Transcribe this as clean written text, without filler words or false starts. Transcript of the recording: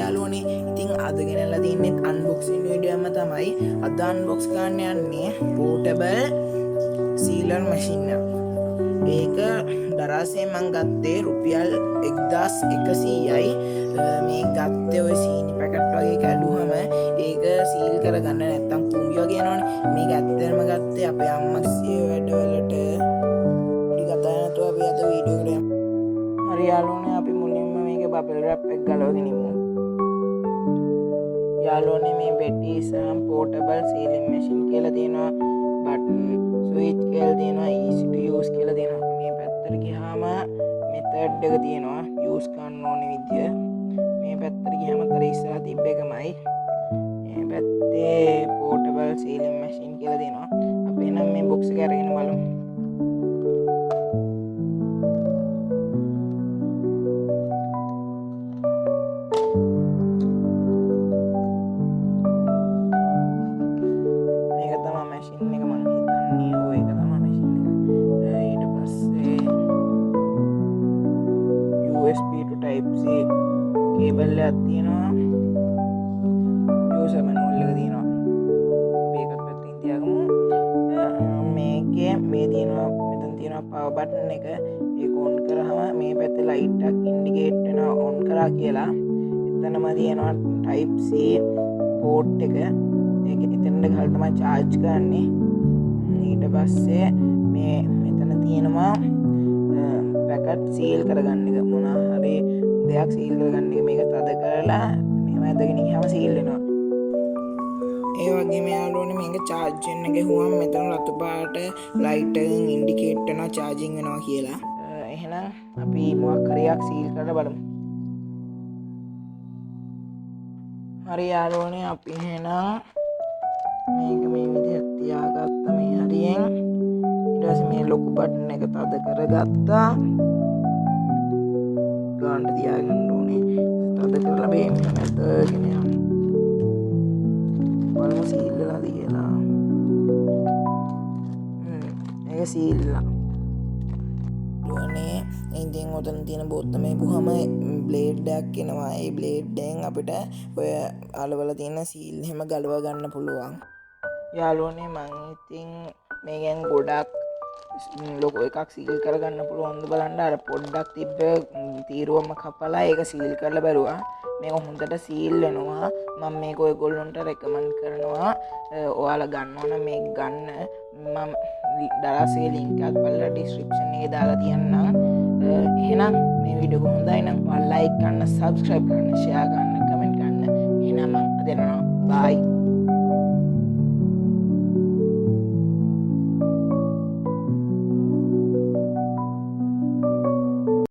යාළුවනේ ඉතින් අද ගෙනල්ලා තින්නේ අන්බොක්සින් වීඩියෝ එකම තමයි අද අන්බොක්ස් කරන්න යන්නේ පෝටබල් සීලර් මැෂින් එක. ඒක දරාසේ මං ගත්තේ රුපියල් 1100යි. මේ ගත්තේ ඔය සීනි පැකට් වගේ කැඩුවම ඒක සීල් කරගන්න නැත්තම් කුඹි වගේ යනවනේ. මේක ඇත්තටම ගත්තේ අපේ අම්මගේ වැඩවලට. ටික කතා නැතුව අපි අද වීඩියෝ එකට යමු. හරි යාළුවනේ අපි මුලින්ම මේකේ බබල් රැප් එක ගලවගෙන ඉමු. යාළුවනේ මේ බෙටීසම් පෝටබල් සීලින් මැෂින් කියලා තියෙනවා. බටන් ස්විච් කියලා තියෙනවා. easy to use කියලා තියෙනවා. මේ පැත්තට ගියාම මෙතඩ් එක තියෙනවා. use කරන්න ඕනේ විදිය. මේ පැත්තට ගියාම අතර ඉස්සරහ තිබ්බ එකමයි. මේ පැත්තේ පෝටබල් සීලින් මැෂින් කියලා තියෙනවා. අපි එනම් මේ බොක්ස් එක අරගෙන බලමු. USB to type C cable එකක් තියෙනවා. user manual එක තියෙනවා. අපි ඒකත් පැත්තකින් තියාගමු. මේකේ මේ තියෙනවා මෙතන තියෙනවා power button එක. ඒක on කරාම මේ පැත්තේ light එකක් indicate වෙනවා on කරා කියලා. එතනම තියෙනවා type C port එක. ඒක එතනට ගහලා තමයි charge කරන්නේ. ඊට පස්සේ මේ මෙතන තියෙනවා පැකට් සීල් කරගන්න එක. මොනවා හරි දෙයක් සීල් කරගන්න එක. මේක තද කරලා මෙහෙම ඇදගෙන ගියාම සීල් වෙනවා. ඒ වගේම යාළුවනේ මේක charge වෙන්න ගිහුවම මෙතන රතු පාට ලයිට් එකෙන් ඉන්ඩිකේට් වෙනවා charging වෙනවා කියලා. එහෙනම් අපි මොකක් හරි එකක් සීල් කරලා බලමු. හරි යාළුවනේ අපි එහෙනම් මේක මේ විදිහට තියාගත්ත මේ හරියෙන්. ඊට පස්සේ මේ ලොකු බටන් එක තද කරගත්තා. ගාන්න තියාගන්න ඕනේ. තද කරලා මේ මැදගෙන යන්න. බලමු සීල් වෙලාද කියලා. මේක සීල්ලා. ඊළඟනේ ඉතින් ඔතන තියෙන බොත්තමේ පුහම බ්ලේඩ් එකක් එනවා. ඒ බ්ලේඩ් එකෙන් අපිට ඔය අලවල තියෙන සීල් එහෙම ගලව ගන්න පුළුවන්. යාළුවනේ මං ඉතින් මේකෙන් ගොඩක් ලොකු එකක් සීල් කරගන්න පුළුවන්ද බලන්න. අර පොඩ්ඩක් තිබ්බ තීරුවම කපලා ඒක සීල් කරලා බැලුවා. මේක හොඳට සීල් වෙනවා. මම මේක ඔයගොල්ලන්ට රෙකමන්ඩ් කරනවා. ඔයාලා ගන්නවා නම් මේක ගන්න. මම දරාසේ link එකත් බලලා description එකේ දාලා තියන්නම්. එහෙනම් මේ වීඩියෝ එක හොඳයි නම් ඔයාලා like කරන්න, subscribe කරන්න, share කරන්න, comment කරන්න. එහෙනම් මම අද යනවා. bye.